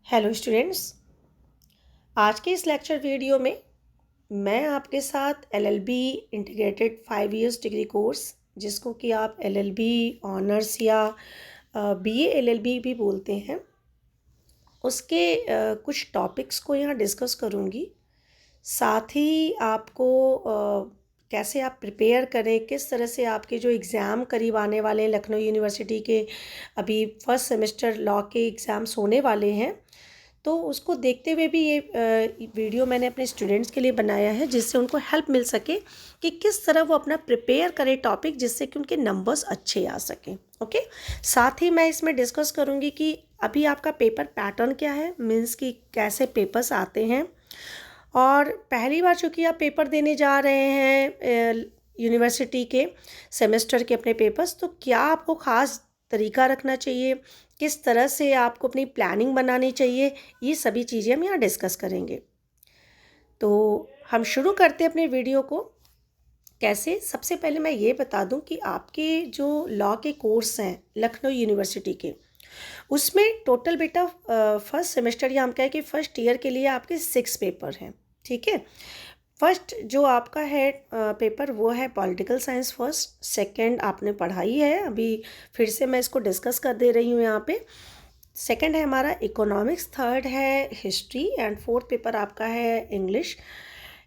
Hello students. आज के इस लेक्चर वीडियो में मैं आपके साथ LLB integrated 5 years degree course, जिसको कि आप एलएलबी ऑनर्स या बीए एलएलबी भी बोलते हैं, उसके कुछ टॉपिक्स को यहाँ डिस्कस करूँगी। साथ ही आपको कैसे आप प्रिपेयर करें, किस तरह से आपके जो एग्ज़ाम करीब आने वाले हैं, लखनऊ यूनिवर्सिटी के अभी फर्स्ट सेमेस्टर लॉ के एग्ज़ाम्स होने वाले हैं, तो उसको देखते हुए भी ये वीडियो मैंने अपने स्टूडेंट्स के लिए बनाया है, जिससे उनको हेल्प मिल सके कि किस तरह वो अपना प्रिपेयर करें टॉपिक, जिससे कि उनके नंबर्स अच्छे आ सकें। ओके, साथ ही मैं इसमें डिस्कस करूँगी कि अभी आपका पेपर पैटर्न क्या है, मीन्स कि कैसे पेपर्स आते हैं, और पहली बार चूँकि आप पेपर देने जा रहे हैं यूनिवर्सिटी के सेमेस्टर के अपने पेपर्स, तो क्या आपको ख़ास तरीका रखना चाहिए, किस तरह से आपको अपनी प्लानिंग बनानी चाहिए, ये सभी चीज़ें हम यहाँ डिस्कस करेंगे। तो हम शुरू करते हैं अपने वीडियो को। कैसे, सबसे पहले मैं ये बता दूं कि आपके जो लॉ के कोर्स हैं लखनऊ यूनिवर्सिटी के, उसमें टोटल बेटा फर्स्ट सेमेस्टर या हम कहें कि फर्स्ट ईयर के लिए आपके 6 पेपर हैं। ठीक है, फर्स्ट जो आपका है पेपर वो है पॉलिटिकल साइंस फर्स्ट, सेकंड आपने पढ़ाई है, अभी फिर से मैं इसको डिस्कस कर दे रही हूँ यहाँ पे। सेकंड है हमारा इकोनॉमिक्स, थर्ड है हिस्ट्री, एंड फोर्थ पेपर आपका है इंग्लिश।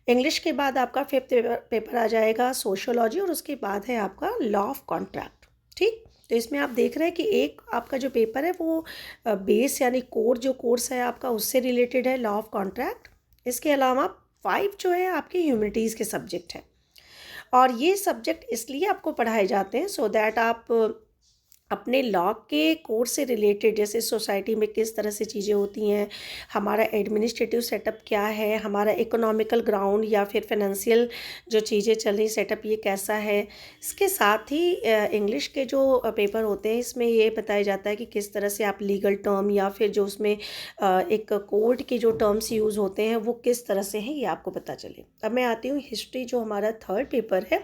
इंग्लिश के बाद आपका फिफ्थ पेपर आ जाएगा सोशियोलॉजी, और उसके बाद है आपका लॉ ऑफ कॉन्ट्रैक्ट। ठीक, तो इसमें आप देख रहे हैं कि एक आपका जो पेपर है वो बेस यानी कोर जो कोर्स है आपका उससे रिलेटेड है, लॉ ऑफ कॉन्ट्रैक्ट। इसके अलावा 5 जो है आपके ह्यूमैनिटीज़ के सब्जेक्ट हैं, और ये सब्जेक्ट इसलिए आपको पढ़ाए जाते हैं सो दैट आप अपने लॉ के कोर्स से रिलेटेड, जैसे सोसाइटी में किस तरह से चीज़ें होती हैं, हमारा एडमिनिस्ट्रेटिव सेटअप क्या है, हमारा इकोनॉमिकल ग्राउंड या फिर फाइनेंशियल जो चीज़ें चल रही सेटअप ये कैसा है। इसके साथ ही इंग्लिश के जो पेपर होते हैं इसमें ये बताया जाता है कि किस तरह से आप लीगल टर्म या फिर जो उसमें एक कोर्ट के जो टर्म्स यूज़ होते हैं वो किस तरह से हैं, ये आपको पता चले। अब मैं आती हूँ हिस्ट्री, जो हमारा थर्ड पेपर है,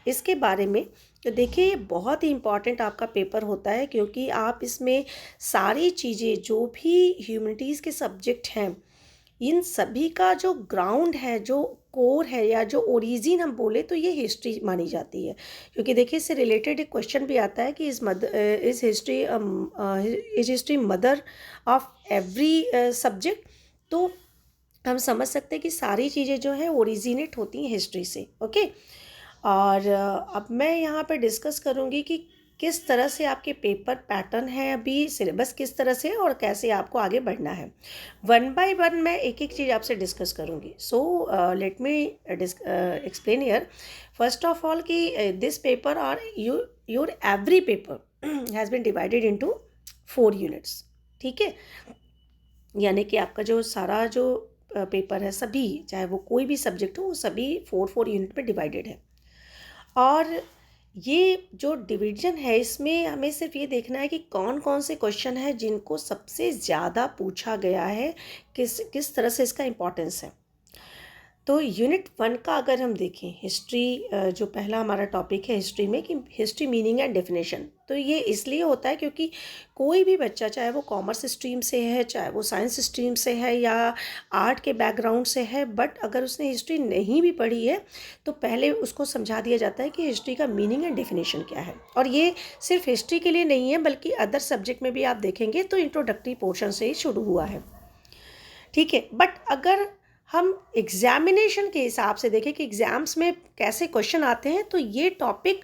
इसके बारे में। तो देखिए, ये बहुत ही इम्पॉर्टेंट आपका पेपर होता है, क्योंकि आप इसमें सारी चीज़ें जो भी ह्यूमैनिटीज़ के सब्जेक्ट हैं, इन सभी का जो ग्राउंड है, जो कोर है या जो ओरिजिन हम बोले, तो ये हिस्ट्री मानी जाती है। क्योंकि देखिए, इससे रिलेटेड एक क्वेश्चन भी आता है कि is history mother of every subject. तो हम समझ सकते हैं कि सारी चीज़ें जो है ओरिजिनेट होती हैं हिस्ट्री से। ओके, और अब मैं यहाँ पर डिस्कस करूँगी कि किस तरह से आपके पेपर पैटर्न है, अभी सिलेबस किस तरह से, और कैसे आपको आगे बढ़ना है। वन बाय वन मैं एक एक चीज़ आपसे डिस्कस करूँगी। So let me explain here. First of all कि दिस पेपर और your every paper has been divided into 4 units. ठीक है, यानी कि आपका जो सारा जो पेपर है, सभी चाहे वो कोई भी सब्जेक्ट हो, वो सभी 4 यूनिट में डिवाइडेड है। और ये जो डिवीजन है इसमें हमें सिर्फ ये देखना है कि कौन कौन से क्वेश्चन है जिनको सबसे ज़्यादा पूछा गया है, किस किस तरह से इसका इम्पोर्टेंस है। तो यूनिट 1 का अगर हम देखें, हिस्ट्री जो पहला हमारा टॉपिक है हिस्ट्री में, कि हिस्ट्री मीनिंग एंड डेफिनेशन। तो ये इसलिए होता है क्योंकि कोई भी बच्चा, चाहे वो कॉमर्स स्ट्रीम से है, चाहे वो साइंस स्ट्रीम से है या आर्ट के बैकग्राउंड से है, बट अगर उसने हिस्ट्री नहीं भी पढ़ी है तो पहले उसको समझा दिया जाता है कि हिस्ट्री का मीनिंग एंड डेफिनेशन क्या है। और ये सिर्फ हिस्ट्री के लिए नहीं है, बल्कि अदर सब्जेक्ट में भी आप देखेंगे तो इंट्रोडक्टरी पोर्शन से ही शुरू हुआ है। ठीक है, बट अगर हम एग्जामिनेशन के हिसाब से देखें कि एग्ज़ाम्स में कैसे क्वेश्चन आते हैं, तो ये टॉपिक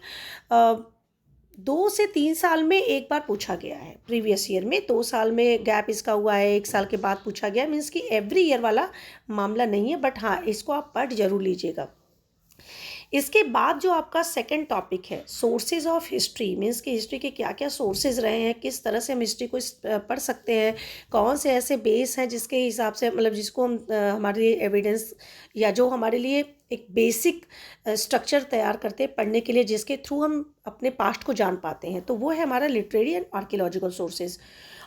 2 से 3 साल में एक बार पूछा गया है। प्रीवियस ईयर में 2 साल में गैप इसका हुआ है, 1 साल के बाद पूछा गया, मीन्स कि एवरी ईयर वाला मामला नहीं है, बट हाँ, इसको आप पढ़ जरूर लीजिएगा। इसके बाद जो आपका सेकंड टॉपिक है सोर्सेज ऑफ हिस्ट्री, मीन्स कि हिस्ट्री के क्या क्या सोर्सेज रहे हैं, किस तरह से हम हिस्ट्री को पढ़ सकते हैं, कौन से ऐसे बेस हैं जिसके हिसाब से, मतलब जिसको हम हमारे लिए एविडेंस या जो हमारे लिए एक बेसिक स्ट्रक्चर तैयार करते हैं पढ़ने के लिए, जिसके थ्रू हम अपने पास्ट को जान पाते हैं, तो वो है हमारा लिटरेरी एंड आर्कियोलॉजिकल सोर्सेज।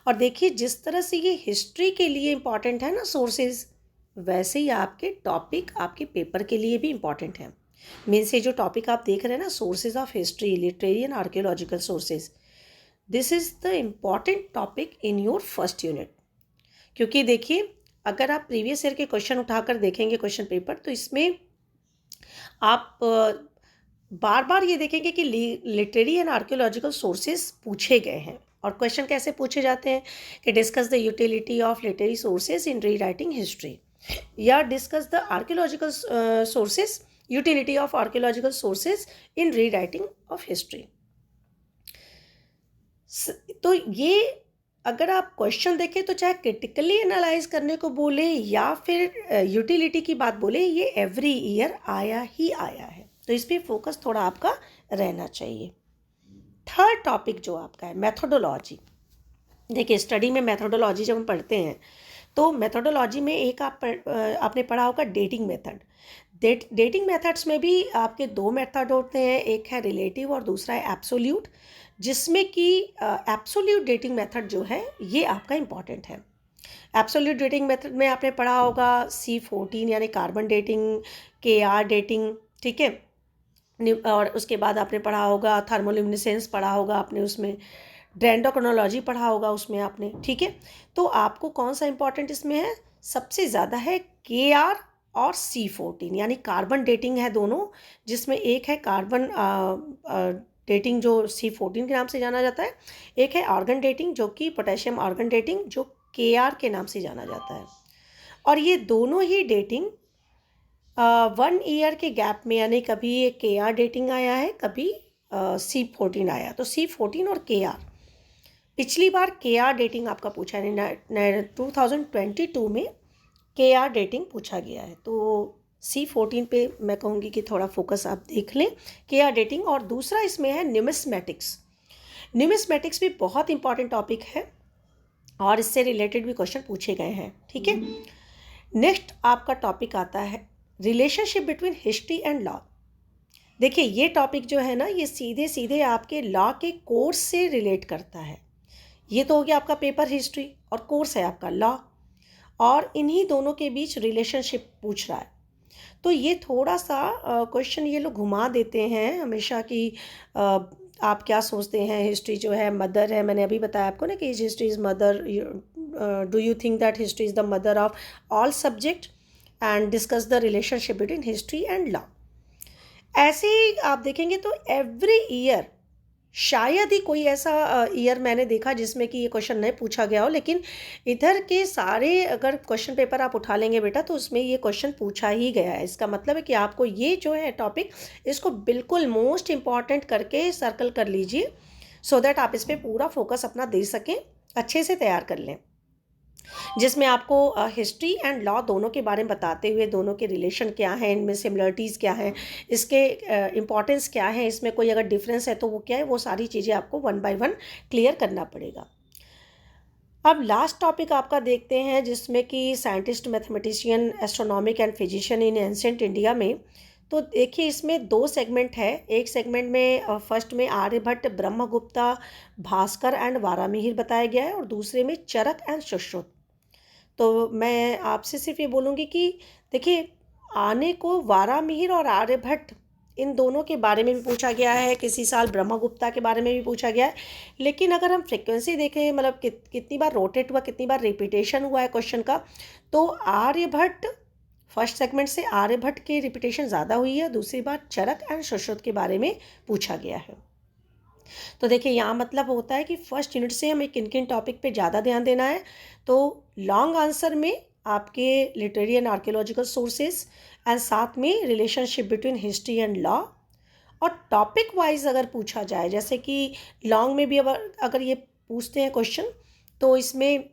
और देखिए, जिस तरह से ये हिस्ट्री के लिए इम्पॉर्टेंट है ना सोर्सेज, वैसे ही आपके टॉपिक आपके पेपर के लिए भी इम्पॉर्टेंट है। मीन्स ये जो टॉपिक आप देख रहे हैं ना, sources of history, literary and archaeological sources, this is the important topic in your first unit. क्योंकि देखिए अगर आप प्रीवियस ईयर के क्वेश्चन उठाकर देखेंगे क्वेश्चन पेपर, तो इसमें आप बार बार ये देखेंगे कि लिटरेरी एंड आर्कियोलॉजिकल सोर्सेज पूछे गए हैं। और क्वेश्चन कैसे पूछे जाते हैं कि discuss the utility of literary sources in rewriting history, या discuss the archaeological sources, utility of archaeological sources in rewriting of history. तो ये अगर आप क्वेश्चन देखें तो चाहे क्रिटिकली एनालाइज करने को बोले या फिर यूटिलिटी की बात बोले, ये एवरी ईयर आया ही आया है, तो इस पर फोकस थोड़ा आपका रहना चाहिए। थर्ड टॉपिक जो आपका है मेथोडोलॉजी। देखिए स्टडी में मेथोडोलॉजी जब हम पढ़ते हैं तो मेथोडोलॉजी में एक आपने पढ़ा होगा डेटिंग मेथड। डेटिंग मेथड्स में भी आपके दो मेथड होते हैं, एक है रिलेटिव और दूसरा है एब्सोल्यूट, जिसमें कि एब्सोल्यूट डेटिंग मेथड जो है ये आपका इम्पॉर्टेंट है। एब्सोल्यूट डेटिंग मेथड में आपने पढ़ा होगा C14 यानी कार्बन डेटिंग, KR डेटिंग, ठीक है। और उसके बाद आपने पढ़ा होगा थर्मोल्यूमिनेसेंस पढ़ा होगा आपने, उसमें डेंड्रोक्रोनोलॉजी पढ़ा होगा उसमें आपने, ठीक है। तो आपको कौन सा इंपॉर्टेंट इसमें है, सबसे ज़्यादा है KR और C14 यानी कार्बन डेटिंग है दोनों, जिसमें एक है कार्बन डेटिंग जो C14 के नाम से जाना जाता है, एक है ऑर्गन डेटिंग जो कि पोटेशियम ऑर्गन डेटिंग जो KR के नाम से जाना जाता है। और ये दोनों ही डेटिंग 1 ईयर के गैप में, यानी कभी ये KR डेटिंग आया है, कभी C14 आया। तो C14 और KR, पिछली बार KR डेटिंग आपका पूछा है 2022 में KR डेटिंग पूछा गया है, तो C14 पे मैं कहूँगी कि थोड़ा फोकस आप देख लें KR डेटिंग। और दूसरा इसमें है न्यूमिस्मेटिक्स। न्यूमिस्मेटिक्स भी बहुत इंपॉर्टेंट टॉपिक है और इससे रिलेटेड भी क्वेश्चन पूछे गए हैं, ठीक है। नेक्स्ट आपका टॉपिक आता है relationship between history and law. देखिए ये टॉपिक जो है ना, ये सीधे सीधे आपके लॉ के कोर्स से रिलेट करता है। ये तो हो गया आपका पेपर हिस्ट्री और कोर्स है आपका लॉ, और इन्हीं दोनों के बीच रिलेशनशिप पूछ रहा है। तो ये थोड़ा सा क्वेश्चन ये लोग घुमा देते हैं हमेशा कि आप क्या सोचते हैं हिस्ट्री जो है मदर है। मैंने अभी बताया आपको ना कि history is mother, do you think that history is the mother of all subject, and discuss the relationship between history and law. ऐसे ही आप देखेंगे तो एवरी ईयर शायद ही कोई ऐसा ईयर मैंने देखा जिसमें कि ये क्वेश्चन नहीं पूछा गया हो, लेकिन इधर के सारे अगर क्वेश्चन पेपर आप उठा लेंगे बेटा तो उसमें ये क्वेश्चन पूछा ही गया है। इसका मतलब है कि आपको ये जो है टॉपिक, इसको बिल्कुल मोस्ट इम्पॉर्टेंट करके सर्कल कर लीजिए, सो दैट आप इस पर पूरा फोकस अपना दे सकें, अच्छे से तैयार कर लें, जिसमें आपको हिस्ट्री एंड लॉ दोनों के बारे में बताते हुए दोनों के रिलेशन क्या हैं, इनमें सिमिलरिटीज़ क्या हैं, इसके इम्पॉर्टेंस क्या है, इसमें कोई अगर डिफरेंस है तो वो क्या है, वो सारी चीज़ें आपको 1 बाय 1 क्लियर करना पड़ेगा। अब लास्ट टॉपिक आपका देखते हैं जिसमें कि scientist, mathematician, astronomic and physician in ancient India में। तो देखिए इसमें 2 सेगमेंट है। एक सेगमेंट में फर्स्ट में आर्यभट्ट, ब्रह्मगुप्ता, भास्कर एंड वारामिहिर बताया गया है, और दूसरे में चरक एंड सुश्रुत। तो मैं आपसे सिर्फ ये बोलूँगी कि देखिए आने को वारामिहिर और आर्यभट्ट इन दोनों के बारे में भी पूछा गया है, किसी साल ब्रह्मगुप्ता के बारे में भी पूछा गया है। लेकिन अगर हम फ्रिक्वेंसी देखें, मतलब कितनी बार रोटेट हुआ, कितनी बार रिपीटेशन हुआ है क्वेश्चन का, तो आर्यभट्ट फर्स्ट सेगमेंट से आर्यभट्ट की रिपीटेशन ज़्यादा हुई है, दूसरी बार चरक एंड सुश्रुत के बारे में पूछा गया है। तो देखिए यहाँ मतलब होता है कि फर्स्ट यूनिट से हमें किन किन टॉपिक पे ज़्यादा ध्यान देना है। तो लॉन्ग आंसर में आपके literary and archaeological sources and साथ में relationship between history and law. और टॉपिक वाइज अगर पूछा जाए, जैसे कि लॉन्ग में भी अगर ये पूछते हैं क्वेश्चन, तो इसमें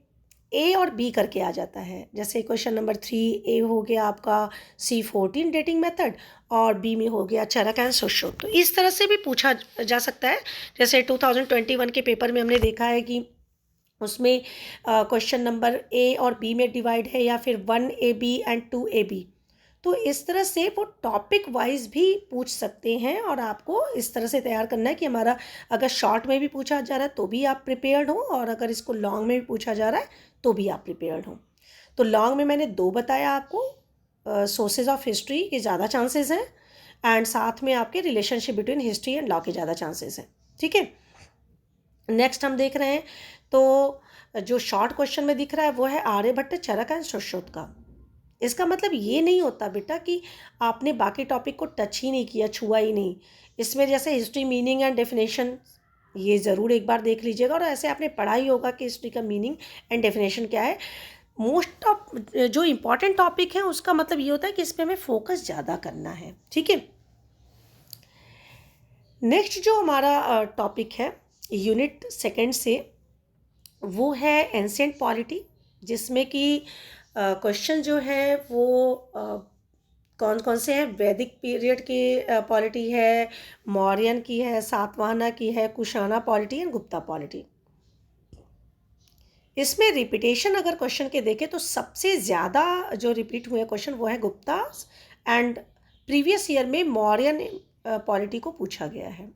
A और B करके आ जाता है। जैसे क्वेश्चन नंबर 3 A हो गया आपका C14 डेटिंग मेथड, और B में हो गया चरक एंड सुश्रुत। तो इस तरह से भी पूछा जा सकता है। जैसे 2021 के पेपर में हमने देखा है कि उसमें क्वेश्चन नंबर A और B में डिवाइड है, या फिर 1AB एंड 2AB। तो इस तरह से वो टॉपिक वाइज भी पूछ सकते हैं, और आपको इस तरह से तैयार करना है कि हमारा अगर शॉर्ट में भी पूछा जा रहा है तो भी आप प्रिपेयर्ड हो, और अगर इसको लॉन्ग में भी पूछा जा रहा है तो भी आप प्रिपेयर्ड हो। तो लॉन्ग में मैंने 2 बताया आपको, सोर्सेज ऑफ हिस्ट्री के ज़्यादा चांसेस हैं, एंड साथ में आपके relationship between history and law के ज़्यादा चांसेस हैं, ठीक है। नेक्स्ट हम देख रहे हैं, तो जो शॉर्ट क्वेश्चन में दिख रहा है वो है आर्यभट्ट, चरक एंड सुश्रुत का। इसका मतलब ये नहीं होता बेटा कि आपने बाकी टॉपिक को टच ही नहीं किया, छुआ ही नहीं। इसमें जैसे हिस्ट्री मीनिंग एंड डेफिनेशन, ये ज़रूर एक बार देख लीजिएगा, और ऐसे आपने पढ़ा ही होगा कि हिस्ट्री का मीनिंग एंड डेफिनेशन क्या है। मोस्ट ऑफ जो इम्पॉर्टेंट टॉपिक है उसका मतलब ये होता है कि इस पर हमें फोकस ज़्यादा करना है, ठीक है। नेक्स्ट जो हमारा टॉपिक है यूनिट सेकंड से, वो है एंशिएंट पॉलिटी, जिसमें कि क्वेश्चन जो है वो कौन कौन से हैं, वैदिक पीरियड की पॉलिटी है, मौर्यन की है, सातवाहना की है, Kushana polity and Gupta polity. इसमें रिपीटेशन अगर क्वेश्चन के देखें तो सबसे ज़्यादा जो रिपीट हुए क्वेश्चन वो है गुप्ता, एंड प्रीवियस ईयर में मौर्यन पॉलिटी को पूछा गया है।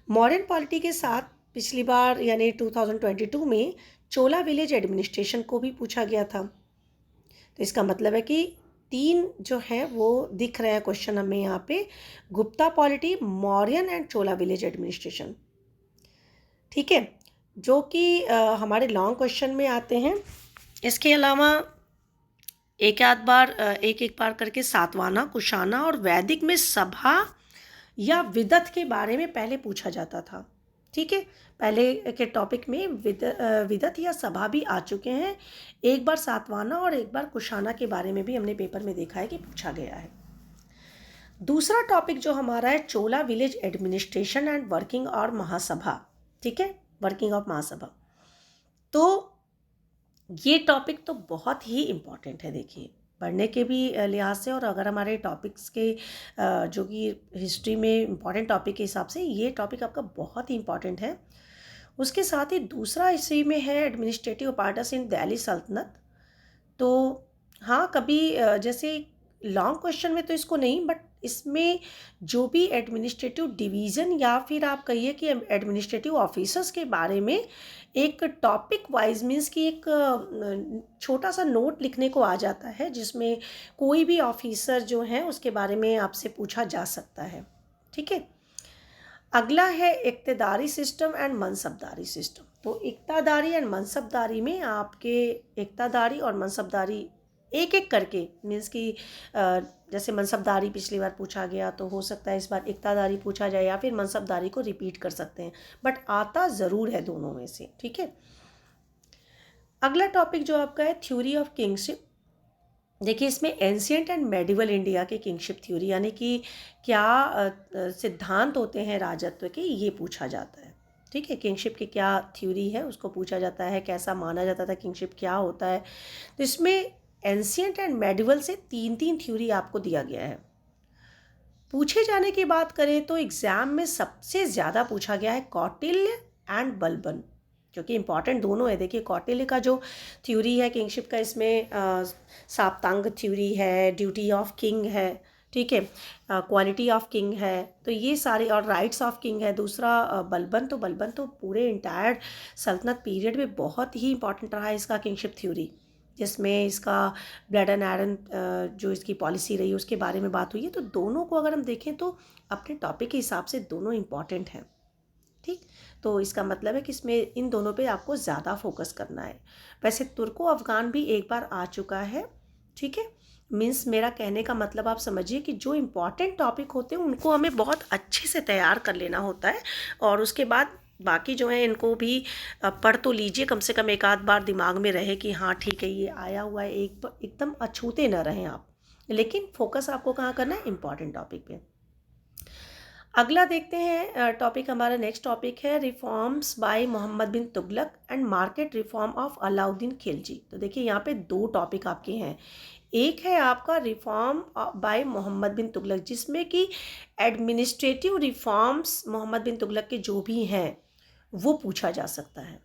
मॉडर्न पॉलिटी के साथ पिछली बार यानी 2022 में चोला विलेज एडमिनिस्ट्रेशन को भी पूछा गया था। तो इसका मतलब है कि 3 जो है वो दिख रहे हैं क्वेश्चन हमें यहाँ पे, Gupta polity, Mauryan and Chola village administration, ठीक है, जो कि हमारे लॉन्ग क्वेश्चन में आते हैं। इसके अलावा एक एक बार करके सातवाहना, कुशाना और वैदिक में सभा या विदत के बारे में पहले पूछा जाता था, ठीक है। पहले के टॉपिक में विदत या सभा भी आ चुके हैं। एक बार सातवाहना और एक बार कुशाना के बारे में भी हमने पेपर में देखा है कि पूछा गया है। दूसरा टॉपिक जो हमारा है चोला विलेज एडमिनिस्ट्रेशन एंड वर्किंग और महासभा, ठीक है, वर्किंग ऑफ महासभा। तो ये टॉपिक तो बहुत ही इम्पॉर्टेंट है, देखिए पढ़ने के भी लिहाज से, और अगर हमारे टॉपिक्स के जो कि हिस्ट्री में इम्पॉर्टेंट टॉपिक के हिसाब से ये टॉपिक आपका बहुत ही इम्पॉर्टेंट है। उसके साथ ही दूसरा इसी में है एडमिनिस्ट्रेटिव अपार्टस इन दिल्ली सल्तनत। तो हाँ, कभी जैसे लॉन्ग क्वेश्चन में तो इसको नहीं, बट इसमें जो भी एडमिनिस्ट्रेटिव डिवीज़न या फिर आप कहिए कि एडमिनिस्ट्रेटिव ऑफिसर्स के बारे में एक टॉपिक वाइज मीन्स कि एक छोटा सा नोट लिखने को आ जाता है, जिसमें कोई भी ऑफिसर जो है उसके बारे में आपसे पूछा जा सकता है, ठीक है। अगला है इक्तदारी सिस्टम एंड मनसबदारी सिस्टम। तो इक्तादारी एंड मनसबदारी में आपके इक्तादारी और मनसबदारी एक एक करके मीन्स कि जैसे मनसबदारी पिछली बार पूछा गया, तो हो सकता है इस बार इक्तादारी पूछा जाए, या फिर मनसबदारी को रिपीट कर सकते हैं, बट आता ज़रूर है दोनों में से, ठीक है। अगला टॉपिक जो आपका है थ्योरी ऑफ किंगशिप। देखिए इसमें एंशिएंट एंड मेडिवल इंडिया के किंगशिप थ्योरी यानी कि क्या सिद्धांत होते हैं राजत्व के, ये पूछा जाता है, ठीक है। किंगशिप की क्या थ्योरी है उसको पूछा जाता है, कैसा माना जाता था किंगशिप क्या होता है। तो इसमें एंशिएंट एंड मेडिवल से 3 थ्योरी आपको दिया गया है। पूछे जाने की बात करें तो एग्ज़ाम में सबसे ज़्यादा पूछा गया है कौटिल्य एंड बलबन, क्योंकि इंपॉर्टेंट दोनों है। देखिए कौटिल्य का जो थ्योरी है किंगशिप का, इसमें साप्तांग थ्योरी है, ड्यूटी ऑफ किंग है, ठीक है, क्वालिटी ऑफ किंग है, तो ये सारे, और राइट्स ऑफ किंग है। दूसरा बलबन तो पूरे इंटायर सल्तनत पीरियड में बहुत ही इंपॉर्टेंट रहा है इसका किंगशिप थ्योरी, जिसमें इसका ब्लड एंड आयरन जो इसकी पॉलिसी रही उसके बारे में बात हुई है। तो दोनों को अगर हम देखें तो अपने टॉपिक के हिसाब से दोनों इम्पॉर्टेंट हैं, ठीक। तो इसका मतलब है कि इसमें इन दोनों पे आपको ज़्यादा फोकस करना है। वैसे तुर्को अफ़गान भी एक बार आ चुका है, ठीक है। मीन्स मेरा कहने का मतलब आप समझिए कि जो इम्पॉर्टेंट टॉपिक होते हैं उनको हमें बहुत अच्छे से तैयार कर लेना होता है, और उसके बाद बाकी जो है इनको भी पढ़ तो लीजिए, कम से कम एक आध बार दिमाग में रहे कि हाँ ठीक है ये आया हुआ है, एकदम अछूते न रहें आप, लेकिन फोकस आपको कहाँ करना है, इम्पॉर्टेंट टॉपिक पे। अगला देखते हैं टॉपिक, हमारा नेक्स्ट टॉपिक है reforms by Mohammad bin Tughlaq and market reform of Alauddin Khilji. तो देखिए यहाँ पे 2 टॉपिक आपके हैं। एक है आपका रिफॉर्म बाय मोहम्मद बिन तुगलक, जिसमें कि एडमिनिस्ट्रेटिव रिफॉर्म्स मोहम्मद बिन तुगलक के जो भी हैं वो पूछा जा सकता है,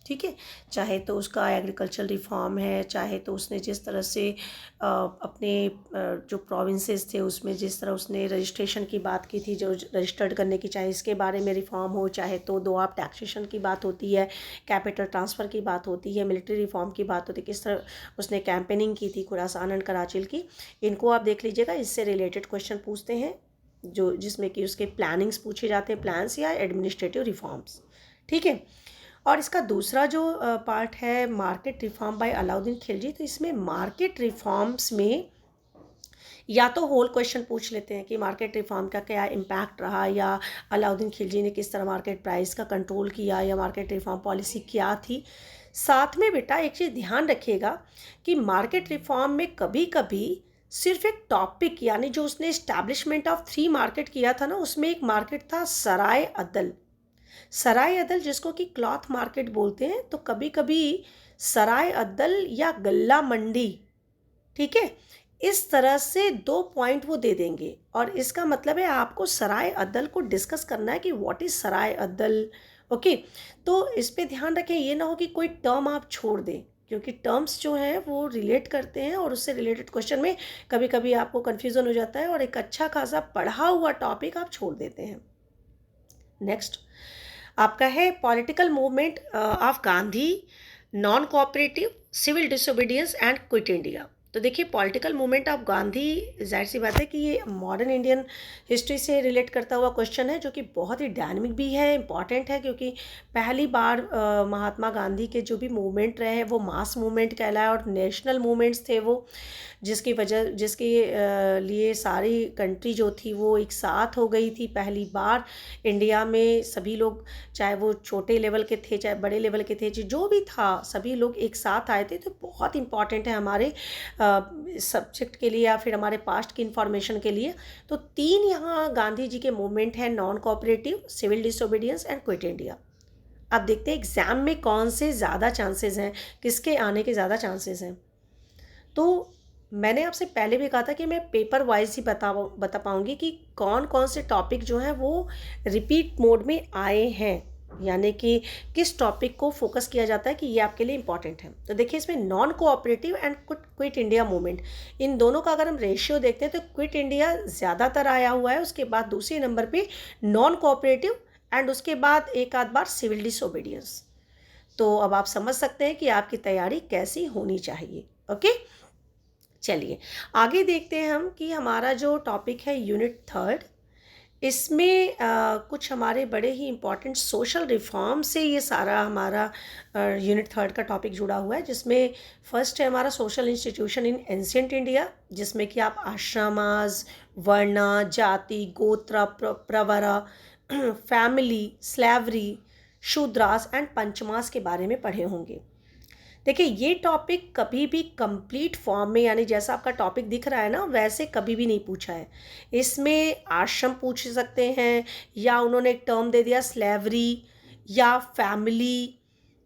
ठीक है। चाहे तो उसका एग्रीकल्चर रिफॉर्म है, चाहे तो उसने जिस तरह से अपने जो प्रोविंसेस थे उसमें जिस तरह उसने रजिस्ट्रेशन की बात की थी, जो रजिस्टर्ड करने की, चाहे इसके बारे में रिफॉर्म हो, चाहे तो दो आप टैक्सेशन की बात होती है, कैपिटल ट्रांसफ़र की बात होती है, मिलिट्री रिफॉर्म की बात होती है, किस तरह उसने कैंपेनिंग की थी खुरासान एंड कराचिल की, इनको आप देख लीजिएगा। इससे रिलेटेड क्वेश्चन पूछते हैं जो जिसमें कि उसके प्लानिंग्स पूछे जाते हैं, प्लान्स या एडमिनिस्ट्रेटिव रिफॉर्म्स, ठीक है। और इसका दूसरा जो पार्ट है market reform by Alauddin Khilji, तो इसमें मार्केट रिफॉर्म्स में या तो होल क्वेश्चन पूछ लेते हैं कि मार्केट रिफॉर्म का क्या इम्पैक्ट रहा, या अलाउद्दीन खिलजी ने किस तरह मार्केट प्राइस का कंट्रोल किया, या मार्केट रिफॉर्म पॉलिसी क्या थी। साथ में बेटा एक चीज़ ध्यान रखिएगा कि मार्केट रिफॉर्म में कभी कभी सिर्फ एक टॉपिक, यानी जो उसने इस्टेब्लिशमेंट ऑफ 3 मार्केट किया था ना, उसमें एक मार्केट था सराय अदल। सराय अदल जिसको कि क्लॉथ मार्केट बोलते हैं, तो कभी कभी सराय अदल या गल्ला मंडी, ठीक है, इस तरह से 2 पॉइंट वो दे देंगे। और इसका मतलब है आपको सराय अदल को डिस्कस करना है कि व्हाट इज सराय अदल। ओके, तो इस पे ध्यान रखें, ये ना हो कि कोई टर्म आप छोड़ दें, क्योंकि टर्म्स जो हैं वो रिलेट करते हैं और उससे रिलेटेड क्वेश्चन में कभी कभी आपको कन्फ्यूज़न हो जाता है और एक अच्छा खासा पढ़ा हुआ टॉपिक आप छोड़ देते हैं। नेक्स्ट आपका है political movement of Gandhi, non cooperative, civil disobedience and quit India. तो देखिए पॉलिटिकल मूवमेंट ऑफ गांधी, जाहिर सी बात है कि ये मॉडर्न इंडियन हिस्ट्री से रिलेट करता हुआ क्वेश्चन है, जो कि बहुत ही डायनामिक भी है, इम्पॉर्टेंट है, क्योंकि पहली बार महात्मा गांधी के जो भी मूवमेंट रहे हैं वो मास मूवमेंट कहलाया और नेशनल मूवमेंट्स थे वो, जिसके लिए सारी कंट्री जो थी वो एक साथ हो गई थी। पहली बार इंडिया में सभी लोग, चाहे वो छोटे लेवल के थे चाहे बड़े लेवल के थे, जो भी था, सभी लोग एक साथ आए थे। तो बहुत इंपॉर्टेंट है हमारे सब्जेक्ट के लिए या फिर हमारे पास्ट की इंफॉर्मेशन के लिए। तो 3 यहाँ गांधी जी के मूवमेंट हैं, non cooperative, civil disobedience and quit India. अब देखते हैं एग्जाम में कौन से ज़्यादा चांसेस हैं, किसके आने के ज़्यादा चांसेस हैं। तो मैंने आपसे पहले भी कहा था कि मैं पेपर वाइज ही बता पाऊँगी कि कौन कौन से टॉपिक जो हैं वो रिपीट मोड में आए हैं, यानी कि किस टॉपिक को फोकस किया जाता है कि ये आपके लिए इंपॉर्टेंट है। तो देखिए इसमें non cooperative and quit India movement, इन दोनों का अगर हम रेशियो देखते हैं तो क्विट इंडिया ज़्यादातर आया हुआ है, उसके बाद दूसरे नंबर पे नॉन कोऑपरेटिव एंड उसके बाद एक आध बार सिविल डिसोबीडियंस। तो अब आप समझ सकते हैं कि आपकी तैयारी कैसी होनी चाहिए। ओके, चलिए आगे देखते हैं हम कि हमारा जो टॉपिक है यूनिट 3, इसमें कुछ हमारे बड़े ही इम्पॉर्टेंट सोशल रिफॉर्म से ये सारा हमारा यूनिट 3 का टॉपिक जुड़ा हुआ है, जिसमें फर्स्ट है हमारा social institution in ancient India, जिसमें कि आप आश्रमास, वर्णा, जाति, गोत्र, प्रवरा, फैमिली, स्लेवरी, शूद्रास एंड पंचमास के बारे में पढ़े होंगे। देखिए ये टॉपिक कभी भी कंप्लीट फॉर्म में, यानी जैसा आपका टॉपिक दिख रहा है ना, वैसे कभी भी नहीं पूछा है। इसमें आश्रम पूछ सकते हैं, या उन्होंने एक टर्म दे दिया स्लेवरी, या फैमिली,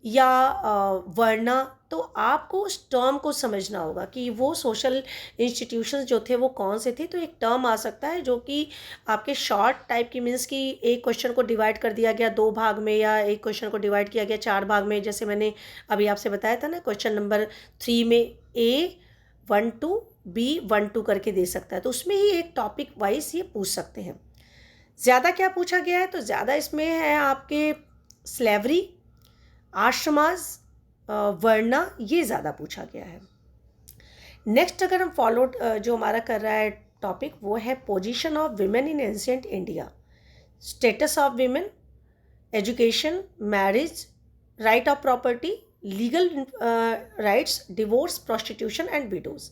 या वर्णा। तो आपको उस टर्म को समझना होगा कि वो सोशल इंस्टीट्यूशंस जो थे वो कौन से थे। तो एक टर्म आ सकता है जो कि आपके शॉर्ट टाइप की, मीन्स कि एक क्वेश्चन को डिवाइड कर दिया गया 2 भाग में, या एक क्वेश्चन को डिवाइड किया गया 4 भाग में, जैसे मैंने अभी आपसे बताया था ना, क्वेश्चन नंबर 3 में A12 B12 करके दे सकता है। तो उसमें ही एक टॉपिक वाइज ये पूछ सकते हैं। ज़्यादा क्या पूछा गया है, तो ज़्यादा इसमें है आपके स्लेवरी, आश्रमास, वर्णा, ये ज़्यादा पूछा गया है। नेक्स्ट अगर हम फॉलो जो हमारा कर रहा है टॉपिक, वो है position of women in ancient India, status of women, education, marriage, right of property, legal rights, divorce, prostitution and widows.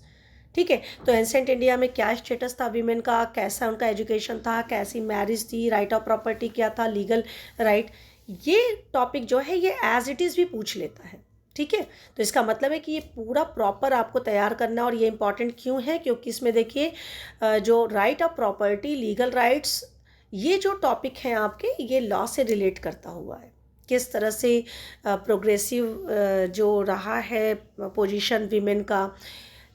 ठीक है, तो एंशिएंट इंडिया में क्या स्टेटस था विमेन का, कैसा उनका एजुकेशन था, कैसी मैरिज थी, राइट ऑफ प्रॉपर्टी क्या था, लीगल राइट, ये टॉपिक जो है ये एज इट इज़ भी पूछ लेता है। ठीक है, तो इसका मतलब है कि ये पूरा प्रॉपर आपको तैयार करना, और ये इंपॉर्टेंट क्यों है, क्योंकि इसमें देखिए जो right of property, legal rights, ये जो टॉपिक हैं आपके, ये लॉ से रिलेट करता हुआ है। किस तरह से प्रोग्रेसिव जो रहा है पोजीशन विमेन का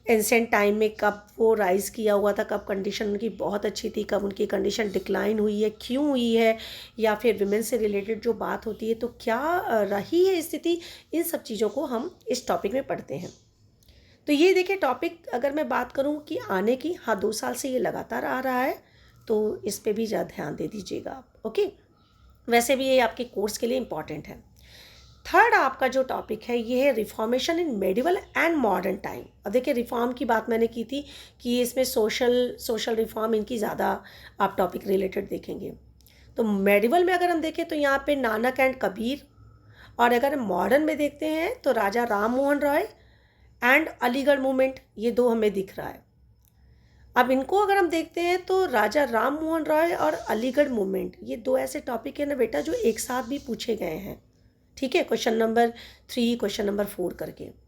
एंशिएंट टाइम में, कब वो राइज़ किया हुआ था, कब कंडीशन उनकी बहुत अच्छी थी, कब उनकी कंडीशन डिक्लाइन हुई है, क्यों हुई है, या फिर विमेन से रिलेटेड जो बात होती है तो क्या रही है स्थिति, इन सब चीज़ों को हम इस टॉपिक में पढ़ते हैं। तो ये देखिए टॉपिक, अगर मैं बात करूँ कि आने की, हाँ 2 साल से ये लगातार आ रहा है, तो इस पर भी ज़्यादा ध्यान दे दीजिएगा आप। ओके, वैसे भी ये आपके कोर्स के लिए इम्पॉर्टेंट है। 3 आपका जो टॉपिक है ये है reformation in medieval and modern time. अब देखिए रिफॉर्म की बात मैंने की थी कि इसमें सोशल रिफॉर्म, इनकी ज़्यादा आप टॉपिक रिलेटेड देखेंगे। तो मेडिवल में अगर हम देखें तो यहाँ पे नानक एंड कबीर, और अगर हम मॉडर्न में देखते हैं तो राजा राम मोहन रॉय एंड अलीगढ़ मूवमेंट, ये दो हमें दिख रहा है। अब इनको अगर हम देखते हैं तो राजा राम मोहन रॉय और अलीगढ़ मूवमेंट, ये दो ऐसे टॉपिक है ना बेटा जो एक साथ भी पूछे गए हैं, ठीक है, क्वेश्चन नंबर 3, क्वेश्चन नंबर 4 करके।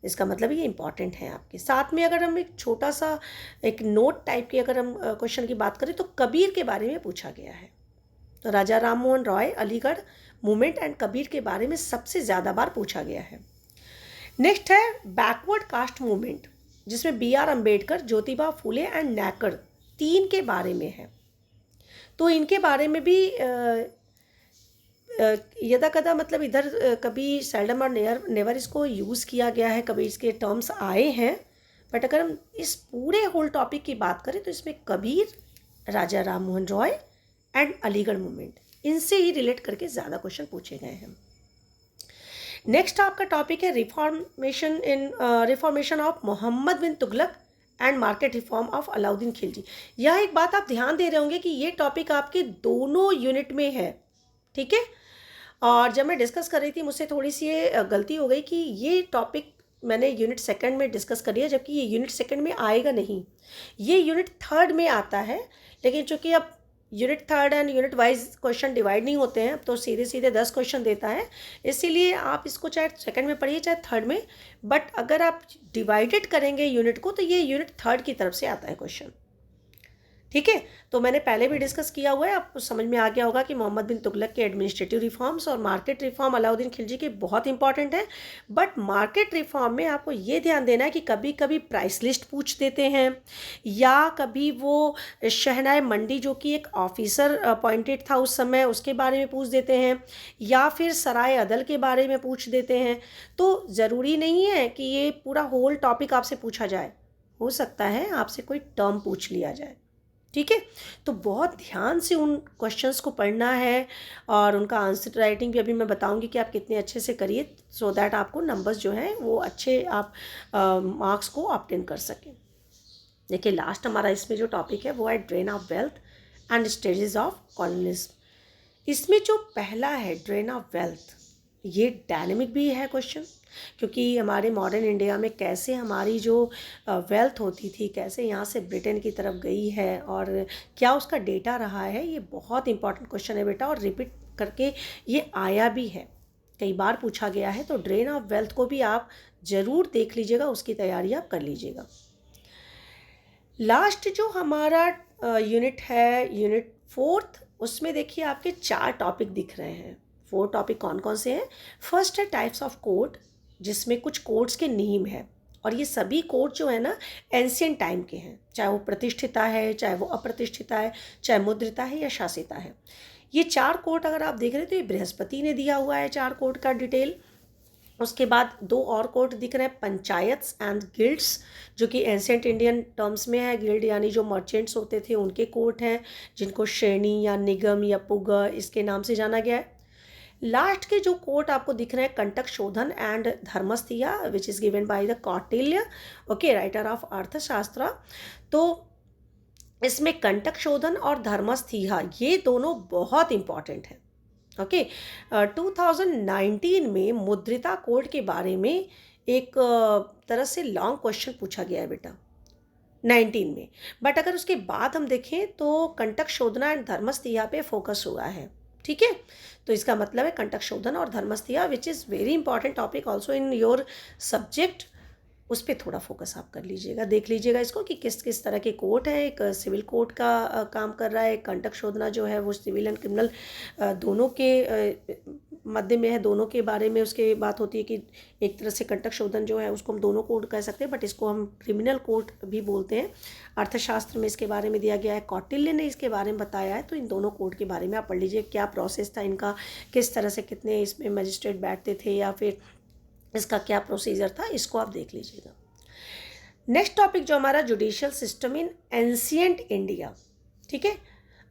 इसका मतलब ये इंपॉर्टेंट है आपके साथ में। अगर हम एक छोटा सा एक नोट टाइप की अगर हम क्वेश्चन की बात करें तो कबीर के बारे में पूछा गया है। तो राजा राम मोहन रॉय, अलीगढ़ मूवमेंट एंड कबीर के बारे में सबसे ज़्यादा बार पूछा गया है। नेक्स्ट है बैकवर्ड कास्ट मूवमेंट, जिसमें BR अम्बेडकर, ज्योतिबा फूले एंड नैकर 3 के बारे में है। तो इनके बारे में भी यदा कदा मतलब इधर कभी सेल्डम और नेवर इसको यूज़ किया गया है, कभी इसके टर्म्स आए हैं, बट अगर हम इस पूरे होल टॉपिक की बात करें तो इसमें कबीर, राजा राम मोहन रॉय एंड अलीगढ़ मूवमेंट, इनसे ही रिलेट करके ज़्यादा क्वेश्चन पूछे गए हैं। नेक्स्ट आपका टॉपिक है reformation of Mohammad bin Tughlaq and market reform of Alauddin Khilji. यह एक बात आप ध्यान दे रहे होंगे कि ये टॉपिक आपके दोनों यूनिट में है, ठीक है। और जब मैं डिस्कस कर रही थी मुझसे थोड़ी सी ये गलती हो गई कि ये टॉपिक मैंने यूनिट 2 में डिस्कस कर लिया, जबकि ये यूनिट 2 में आएगा नहीं, ये यूनिट 3 में आता है। लेकिन चूंकि अब unit 3 and unit wise question divide नहीं होते हैं, तो सीधे सीधे 10 क्वेश्चन देता है, इसीलिए आप इसको चाहे 2 में पढ़िए चाहे 3 में, बट अगर आप डिवाइडेड करेंगे यूनिट को तो ये यूनिट 3 की तरफ से आता है क्वेश्चन, ठीक है। तो मैंने पहले भी डिस्कस किया हुआ है, आपको समझ में आ गया होगा कि मोहम्मद बिन तुगलक के एडमिनिस्ट्रेटिव रिफॉर्म्स और मार्केट रिफॉर्म अलाउद्दीन खिलजी के बहुत इंपॉर्टेंट है। बट मार्केट रिफॉर्म में आपको ये ध्यान देना है कि कभी कभी प्राइस लिस्ट पूछ देते हैं, या कभी वो शहनाई मंडी जो कि एक ऑफिसर अपॉइंटेड था उस समय, उसके बारे में पूछ देते हैं, या फिर सराय अदल के बारे में पूछ देते हैं। तो ज़रूरी नहीं है कि ये पूरा होल टॉपिक आपसे पूछा जाए, हो सकता है आपसे कोई टर्म पूछ लिया जाए, ठीक है। तो बहुत ध्यान से उन क्वेश्चंस को पढ़ना है, और उनका आंसर राइटिंग भी अभी मैं बताऊंगी कि आप कितने अच्छे से करिए, सो दैट आपको नंबर्स जो हैं वो अच्छे आप मार्क्स को ऑब्टेन कर सकें। देखिए लास्ट हमारा इसमें जो टॉपिक है वो है drain of wealth and stages of colonialism. इसमें जो पहला है ड्रेन ऑफ वेल्थ, ये डायनेमिक भी है क्वेश्चन, क्योंकि हमारे मॉडर्न इंडिया में कैसे हमारी जो वेल्थ होती थी, कैसे यहाँ से ब्रिटेन की तरफ गई है और क्या उसका डेटा रहा है, ये बहुत इंपॉर्टेंट क्वेश्चन है बेटा, और रिपीट करके ये आया भी है, कई बार पूछा गया है। तो ड्रेन ऑफ वेल्थ को भी आप ज़रूर देख लीजिएगा, उसकी तैयारी आप कर लीजिएगा। लास्ट जो हमारा यूनिट है यूनिट 4, उसमें देखिए आपके 4 टॉपिक दिख रहे हैं। 4 टॉपिक कौन कौन से हैं? फर्स्ट है टाइप्स ऑफ कोड, जिसमें कुछ कोड्स के नेम है, और ये सभी कोड जो है ना एंशिएंट टाइम के हैं, चाहे वो प्रतिष्ठिता है, चाहे वो अप्रतिष्ठिता है, चाहे मुद्रिता है या शासिता है। ये 4 कोड अगर आप देख रहे हैं तो ये बृहस्पति ने दिया हुआ है 4 कोड का डिटेल। उसके बाद 2 और कोड दिख रहे हैं, पंचायत्स एंड गिल्ड्स, जो कि एंशिएंट इंडियन टर्म्स में है। गिल्ड यानी जो मर्चेंट्स होते थे उनके कोड हैं, जिनको श्रेणी या निगम या पुग इसके नाम से जाना गया है। लास्ट के जो कोट आपको दिख रहे हैं, कंटक शोधन एंड धर्मस्थिया, which is given by the Kautilya, okay, writer of Arthashastra. तो इसमें कंटक शोधन और धर्मस्थिया ये दोनों बहुत इंपॉर्टेंट हैं, ओके। 2019 में मुद्रिता कोड के बारे में एक तरह से लॉन्ग क्वेश्चन पूछा गया है बेटा 19 में, बट अगर उसके बाद हम देखें तो कंटक शोधना एंड धर्मस्थिया पे फोकस हुआ है, ठीक है। तो इसका मतलब है कंटक शोधन और धर्मस्थिया, which is very important topic also in your subject, उस पर थोड़ा फोकस आप कर लीजिएगा, देख लीजिएगा इसको कि किस किस तरह के कोर्ट है। एक सिविल कोर्ट का काम कर रहा है, कंटक शोधना जो है वो सिविल एंड क्रिमिनल दोनों के मध्य में है, दोनों के बारे में उसके बात होती है कि एक तरह से कंटक शोधन जो है उसको हम दोनों कोड कह सकते हैं, बट इसको हम क्रिमिनल कोर्ट भी बोलते हैं। अर्थशास्त्र में इसके बारे में दिया गया है, कौटिल्य ने इसके बारे में बताया है। तो इन दोनों कोड के बारे में आप पढ़ लीजिए, क्या प्रोसेस था इनका, किस तरह से कितने इसमें मजिस्ट्रेट बैठते थे, या फिर इसका क्या प्रोसीजर था, इसको आप देख लीजिएगा। नेक्स्ट टॉपिक जो हमारा judicial system in ancient India, ठीक है।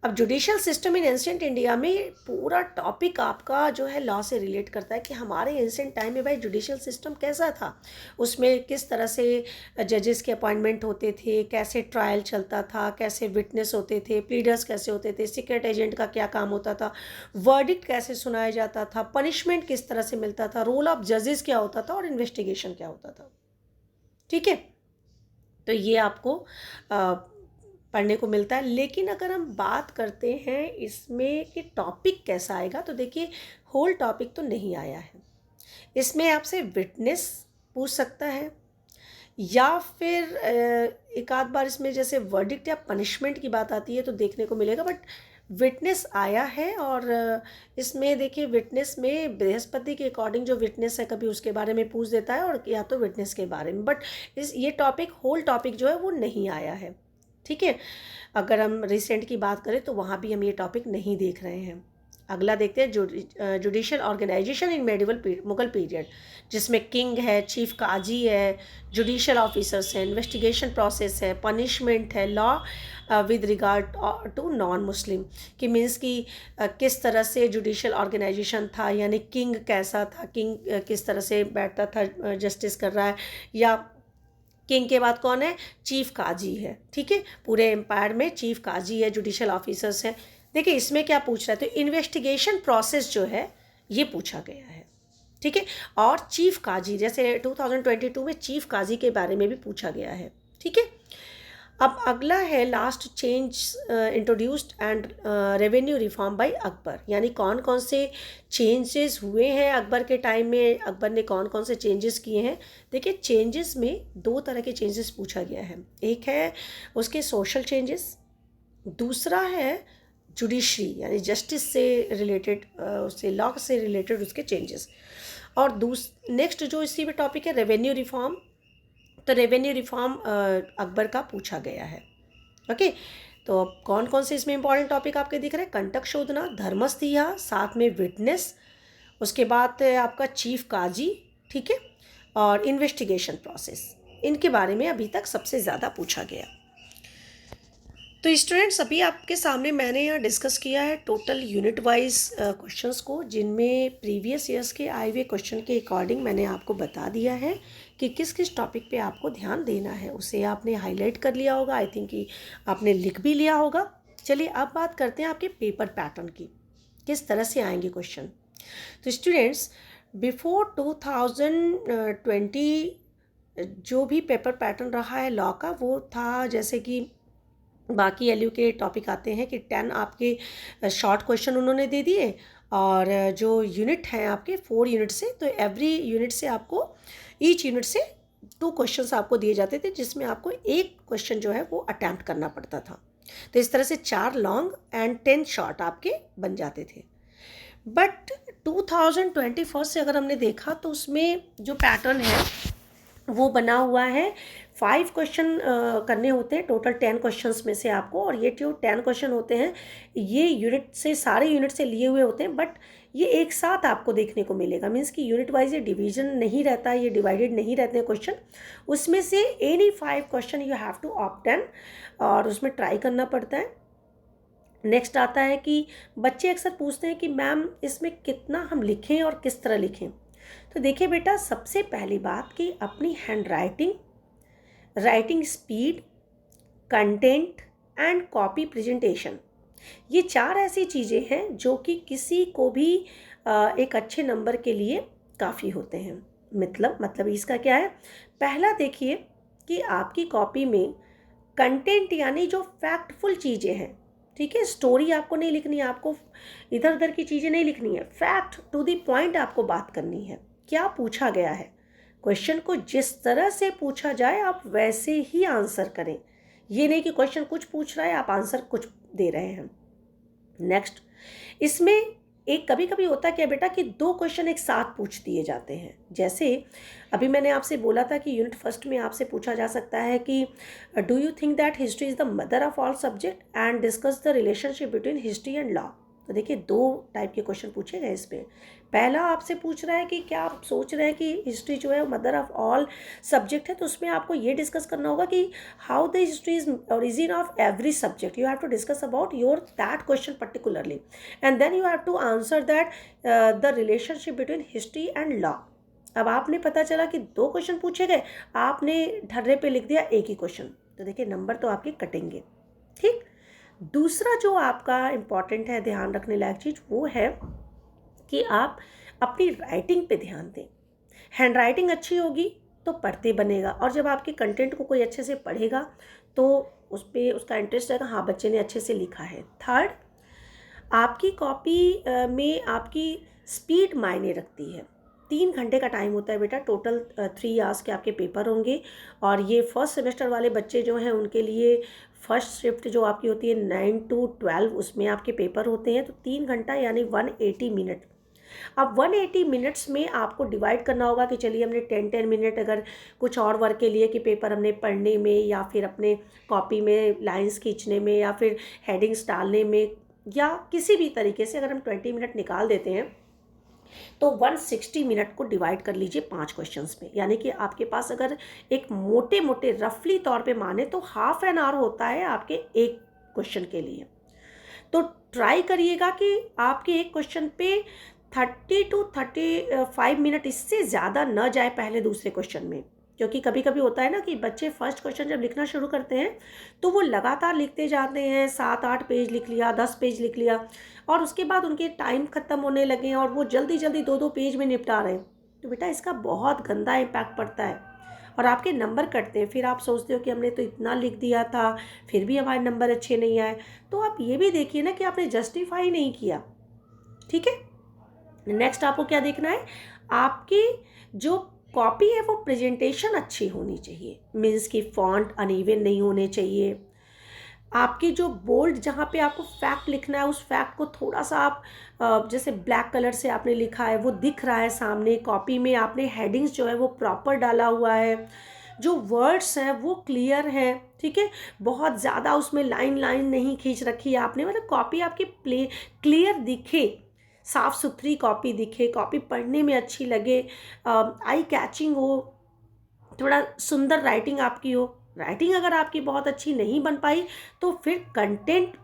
अब judicial system in ancient India में पूरा टॉपिक आपका जो है लॉ से रिलेट करता है कि हमारे एंशिएंट टाइम में भाई जुडिशियल सिस्टम कैसा था, उसमें किस तरह से जजेस के अपॉइंटमेंट होते थे, कैसे ट्रायल चलता था, कैसे विटनेस होते थे, प्लीडर्स कैसे होते थे, सीक्रेट एजेंट का क्या काम होता था, वर्डिक्ट कैसे सुनाया जाता था, पनिशमेंट किस तरह से मिलता था, रोल ऑफ जजेस क्या होता था और इन्वेस्टिगेशन क्या होता था। ठीक है, तो ये आपको पढ़ने को मिलता है। लेकिन अगर हम बात करते हैं इसमें कि टॉपिक कैसा आएगा, तो देखिए होल टॉपिक तो नहीं आया है। इसमें आपसे विटनेस पूछ सकता है, या फिर एक आध बार इसमें जैसे वर्डिक्ट या पनिशमेंट की बात आती है तो देखने को मिलेगा, बट विटनेस आया है। और इसमें देखिए विटनेस में बृहस्पति के अकॉर्डिंग जो विटनेस है कभी उसके बारे में पूछ देता है और या तो विटनेस के बारे में, बट ये टॉपिक होल टॉपिक जो है वो नहीं आया है। ठीक है, अगर हम रिसेंट की बात करें तो वहाँ भी हम ये टॉपिक नहीं देख रहे हैं। अगला देखते हैं judicial organisation in Mughal period, जिसमें किंग है, चीफ काजी है, जुडिशियल ऑफिसर्स हैं, इन्वेस्टिगेशन प्रोसेस है, पनिशमेंट है, law with regard to non Muslim, कि मीन्स कि किस तरह से जुडिशियल ऑर्गेनाइजेशन था, यानी किंग कैसा था, किंग किस तरह से बैठता था, जस्टिस कर रहा है, या किंग के बाद कौन है, चीफ काजी है। ठीक है, पूरे एम्पायर में चीफ काजी है, जुडिशियल ऑफिसर्स हैं। देखिए इसमें क्या पूछ रहा है, तो इन्वेस्टिगेशन प्रोसेस जो है ये पूछा गया है। ठीक है, और चीफ काजी जैसे 2022 में चीफ काजी के बारे में भी पूछा गया है। ठीक है, अब अगला है last change introduced and revenue reform by Akbar, यानी कौन कौन से चेंजेस हुए हैं अकबर के टाइम में, अकबर ने कौन कौन से चेंजेस किए हैं। देखिए चेंजेस में दो तरह के चेंजेस पूछा गया है, एक है उसके सोशल चेंजेस, दूसरा है जुडिशरी यानी जस्टिस से रिलेटेड, उससे लॉ से रिलेटेड उसके चेंजेस। और नेक्स्ट जो इसी में टॉपिक है रेवेन्यू रिफॉर्म, तो रेवेन्यू रिफॉर्म अकबर का पूछा गया है। ओके, तो अब कौन कौन से इसमें इंपॉर्टेंट टॉपिक आपके दिख रहे हैं, कंटक शोधना, धर्मस्थीया, साथ में विटनेस, उसके बाद आपका चीफ काजी, ठीक है, और इन्वेस्टिगेशन प्रोसेस, इनके बारे में अभी तक सबसे ज़्यादा पूछा गया। तो स्टूडेंट्स अभी आपके सामने मैंने यहाँ डिस्कस किया है टोटल यूनिट वाइज क्वेश्चंस को, जिनमें प्रीवियस ईयर्स के आए हुए क्वेश्चन के अकॉर्डिंग मैंने आपको बता दिया है कि किस किस टॉपिक पे आपको ध्यान देना है। उसे आपने हाईलाइट कर लिया होगा, आई थिंक कि आपने लिख भी लिया होगा। चलिए अब बात करते हैं आपके पेपर पैटर्न की, किस तरह से आएंगे क्वेश्चन। तो स्टूडेंट्स बिफोर 2020 जो भी पेपर पैटर्न रहा है लॉ का, वो था जैसे कि बाकी एलयू के टॉपिक आते हैं कि 10 आपके शॉर्ट क्वेश्चन उन्होंने दे दिए, और जो यूनिट हैं आपके 4 यूनिट से, तो एवरी यूनिट से आपको ईच यूनिट से 2 क्वेश्चंस आपको दिए जाते थे, जिसमें आपको एक क्वेश्चन जो है वो अटैम्प्ट करना पड़ता था। तो इस तरह से 4 लॉन्ग एंड 10 शॉर्ट आपके बन जाते थे। बट 2021 से अगर हमने देखा तो उसमें जो पैटर्न है वो बना हुआ है, 5 क्वेश्चन करने होते हैं टोटल 10 क्वेश्चंस में से आपको, और ये जो 10 क्वेश्चन होते हैं ये यूनिट से, सारे यूनिट से लिए हुए होते हैं, बट ये एक साथ आपको देखने को मिलेगा। मीन्स कि यूनिट वाइज ये डिवीजन नहीं रहता, ये डिवाइडेड नहीं रहते हैं क्वेश्चन, उसमें से any 5 question you have to opt in, और उसमें ट्राई करना पड़ता है। नेक्स्ट आता है कि बच्चे अक्सर पूछते हैं कि मैम इसमें कितना हम लिखें और किस तरह लिखें। तो देखिए बेटा, सबसे पहली बात कि अपनी hand writing speed, content and copy presentation, ये 4 ऐसी चीज़ें हैं जो कि किसी को भी एक अच्छे नंबर के लिए काफ़ी होते हैं। मतलब इसका क्या है, पहला देखिए कि आपकी कॉपी में कंटेंट यानी जो फैक्टफुल चीज़ें हैं, ठीक है, स्टोरी आपको नहीं लिखनी है, आपको इधर उधर की चीज़ें नहीं लिखनी है, फैक्ट टू द पॉइंट आपको बात करनी है। क्या पूछा गया है, क्वेश्चन को जिस तरह से पूछा जाए आप वैसे ही आंसर करें, ये नहीं कि क्वेश्चन कुछ पूछ रहा है आप आंसर कुछ दे रहे हैं। नेक्स्ट, इसमें एक कभी कभी होता क्या बेटा कि 2 क्वेश्चन एक साथ पूछ दिए जाते हैं। जैसे अभी मैंने आपसे बोला था कि यूनिट फर्स्ट में आपसे पूछा जा सकता है कि do you think that history is the mother of all subject and discuss the relationship between history and law. तो देखिए 2 टाइप के क्वेश्चन पूछे गए इसमें। पहला आपसे पूछ रहा है कि क्या आप सोच रहे हैं कि हिस्ट्री जो है मदर ऑफ ऑल सब्जेक्ट है, तो उसमें आपको ये डिस्कस करना होगा कि how the history is origin of every subject. You have to discuss about your that question particularly and then you have to answer that the relationship between history and law. अब आपने पता चला कि 2 question पूछे गए, आपने ढर्रे पे लिख दिया एक ही क्वेश्चन, तो देखिए नंबर तो आपके कटेंगे। ठीक। दूसरा जो आपका इम्पॉर्टेंट है ध्यान रखने लायक चीज़ वो है कि आप अपनी राइटिंग पे ध्यान दें। हैंड राइटिंग अच्छी होगी तो पढ़ते बनेगा, और जब आपके कंटेंट को कोई अच्छे से पढ़ेगा तो उस पर उसका इंटरेस्ट रहेगा, हाँ बच्चे ने अच्छे से लिखा है। थर्ड, आपकी कॉपी में आपकी स्पीड मायने रखती है। 3 घंटे का टाइम होता है बेटा, टोटल 3 आवर्स के आपके पेपर होंगे, और ये फर्स्ट सेमेस्टर वाले बच्चे जो हैं उनके लिए फर्स्ट शिफ्ट जो आपकी होती है 9 to 12 उसमें आपके पेपर होते हैं, तो 3 घंटा यानी 180 मिनट। अब 180 मिनट्स में आपको डिवाइड करना होगा कि चलिए हमने 10 मिनट अगर कुछ और वर्क के लिए कि पेपर हमने पढ़ने में या फिर अपने कॉपी में लाइंस खींचने में या फिर हेडिंग्स डालने में या किसी भी तरीके से अगर हम 20 मिनट निकाल देते हैं तो 160 मिनट को डिवाइड कर लीजिए 5 क्वेश्चंस में, यानी कि आपके पास अगर एक मोटे मोटे रफली तौर पे माने तो हाफ एन आवर होता है आपके एक क्वेश्चन के लिए। तो ट्राई करिएगा कि आपके एक क्वेश्चन पे 30 to 35 मिनट इससे ज़्यादा न जाए पहले दूसरे क्वेश्चन में, क्योंकि कभी कभी होता है ना कि बच्चे फर्स्ट क्वेश्चन जब लिखना शुरू करते हैं तो वो लगातार लिखते जाते हैं, 7-8 पेज लिख लिया, 10 पेज लिख लिया, और उसके बाद उनके टाइम ख़त्म होने लगे और वो जल्दी जल्दी 2-2 पेज में निपटा रहे हैं, तो बेटा इसका बहुत गंदा इम्पैक्ट पड़ता है और आपके नंबर कटते हैं। फिर आप सोचते हो कि हमने तो इतना लिख दिया था फिर भी हमारे नंबर अच्छे नहीं आए। तो आप ये भी देखिए ना कि आपने जस्टिफाई नहीं किया। ठीक है, नेक्स्ट आपको क्या देखना है, आपकी जो कॉपी है वो प्रेजेंटेशन अच्छी होनी चाहिए, मीन्स कि फॉन्ट अनइवन नहीं होने चाहिए। आपकी जो बोल्ड जहाँ पे आपको फैक्ट लिखना है उस फैक्ट को थोड़ा सा आप जैसे ब्लैक कलर से आपने लिखा है वो दिख रहा है सामने, कॉपी में आपने हेडिंग्स जो है वो प्रॉपर डाला हुआ है, जो वर्ड्स हैं वो क्लियर हैं। ठीक है, बहुत ज़्यादा उसमें लाइन लाइन नहीं खींच रखी है आपने, मतलब कॉपी आपकी क्लियर दिखे, साफ़ सुथरी कॉपी दिखे, कॉपी पढ़ने में अच्छी लगे, आई कैचिंग हो, थोड़ा सुंदर राइटिंग आपकी हो। राइटिंग अगर आपकी बहुत अच्छी नहीं बन पाई तो फिर कंटेंट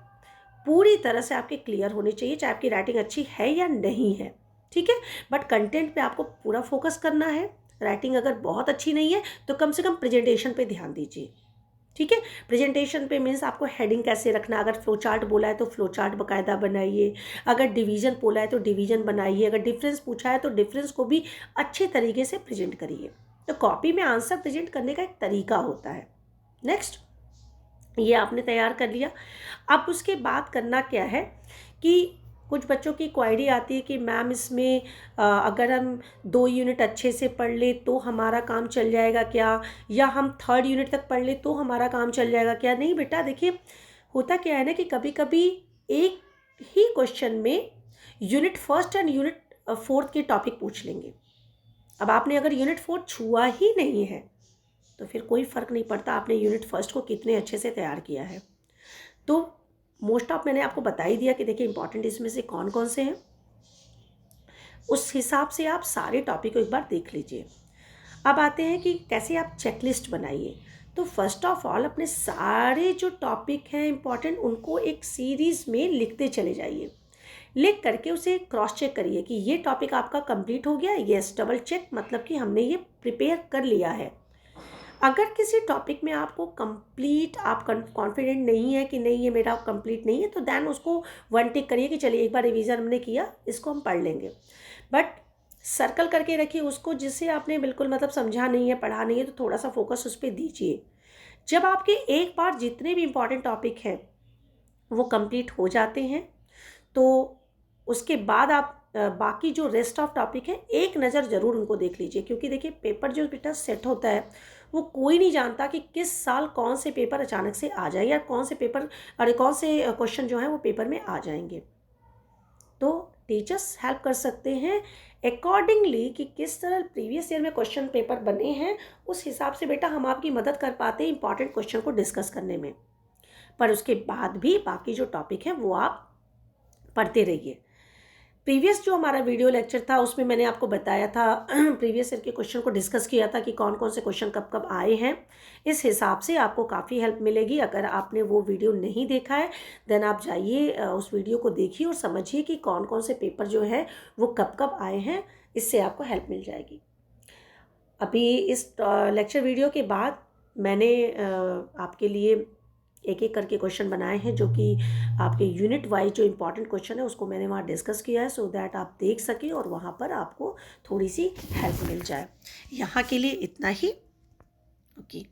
पूरी तरह से आपके क्लियर होने चाहिए, चाहे आपकी राइटिंग अच्छी है या नहीं है। ठीक है, बट कंटेंट पे आपको पूरा फोकस करना है। राइटिंग अगर बहुत अच्छी नहीं है तो कम से कम प्रेजेंटेशन पे ध्यान दीजिए। ठीक है, प्रेजेंटेशन पे मीन्स आपको हेडिंग कैसे रखना, अगर फ्लो चार्ट बोला है तो फ्लो चार्ट बाकायदा बनाइए, अगर डिवीजन बोला है तो डिवीजन बनाइए, अगर डिफरेंस पूछा है तो डिफरेंस को भी अच्छे तरीके से प्रेजेंट करिए। तो कॉपी में आंसर प्रेजेंट करने का एक तरीका होता है। नेक्स्ट, ये आपने तैयार कर लिया। अब उसके बाद करना क्या है कि कुछ बच्चों की क्वेरी आती है कि मैम इसमें अगर हम 2 यूनिट अच्छे से पढ़ ले तो हमारा काम चल जाएगा क्या, या हम 3rd यूनिट तक पढ़ ले तो हमारा काम चल जाएगा क्या। नहीं बेटा, देखिए होता क्या है ना कि कभी कभी एक ही क्वेश्चन में unit 1st and unit 4th के टॉपिक पूछ लेंगे। अब आपने अगर यूनिट 4 छुआ ही नहीं है तो फिर कोई फ़र्क नहीं पड़ता आपने यूनिट 1st को कितने अच्छे से तैयार किया है। तो मोस्ट ऑफ मैंने आपको बता ही दिया कि देखिए इंपॉर्टेंट इसमें से कौन कौन से हैं, उस हिसाब से आप सारे टॉपिक को एक बार देख लीजिए। अब आते हैं कि कैसे आप चेकलिस्ट बनाइए। तो फर्स्ट ऑफ ऑल अपने सारे जो टॉपिक हैं इंपॉर्टेंट उनको एक सीरीज़ में लिखते चले जाइए। लिख करके उसे क्रॉस चेक करिए कि ये टॉपिक आपका कंप्लीट हो गया, यस डबल चेक, मतलब कि हमने ये प्रिपेयर कर लिया है। अगर किसी टॉपिक में आपको कंप्लीट आप कॉन्फिडेंट नहीं है कि नहीं ये मेरा कंप्लीट नहीं है, तो देन उसको 1 टिक करिए कि चलिए एक बार रिवीजन हमने किया, इसको हम पढ़ लेंगे। बट सर्कल करके रखिए उसको जिससे आपने बिल्कुल मतलब समझा नहीं है, पढ़ा नहीं है, तो थोड़ा सा फोकस उस पर दीजिए। जब आपके एक बार जितने भी इंपॉर्टेंट टॉपिक हैं वो कंप्लीट हो जाते हैं तो उसके बाद आप बाकी जो रेस्ट ऑफ टॉपिक है एक नज़र ज़रूर उनको देख लीजिए, क्योंकि देखिए पेपर जो बेटा सेट होता है वो कोई नहीं जानता कि किस साल कौन से पेपर अचानक से आ जाए या कौन से पेपर अरे कौन से क्वेश्चन जो हैं वो पेपर में आ जाएंगे। तो टीचर्स हेल्प कर सकते हैं अकॉर्डिंगली कि किस तरह प्रीवियस ईयर में क्वेश्चन पेपर बने हैं, उस हिसाब से बेटा हम आपकी मदद कर पाते हैं इंपॉर्टेंट क्वेश्चन को डिस्कस करने में। पर उसके बाद भी बाकी जो टॉपिक हैं वो आप पढ़ते रहिए। प्रीवियस जो हमारा वीडियो लेक्चर था उसमें मैंने आपको बताया था, प्रीवियस ईयर के क्वेश्चन को डिस्कस किया था कि कौन कौन से क्वेश्चन कब कब आए हैं। इस हिसाब से आपको काफ़ी हेल्प मिलेगी। अगर आपने वो वीडियो नहीं देखा है देन आप जाइए उस वीडियो को देखिए और समझिए कि कौन कौन से पेपर जो है वो कब कब आए हैं, इससे आपको हेल्प मिल जाएगी। अभी इस लेक्चर वीडियो के बाद मैंने आपके लिए एक एक करके क्वेश्चन बनाए हैं, जो कि आपके यूनिट वाइज जो इम्पॉर्टेंट क्वेश्चन है उसको मैंने वहाँ डिस्कस किया है, सो दैट आप देख सकें और वहाँ पर आपको थोड़ी सी हेल्प मिल जाए। यहाँ के लिए इतना ही। ओके।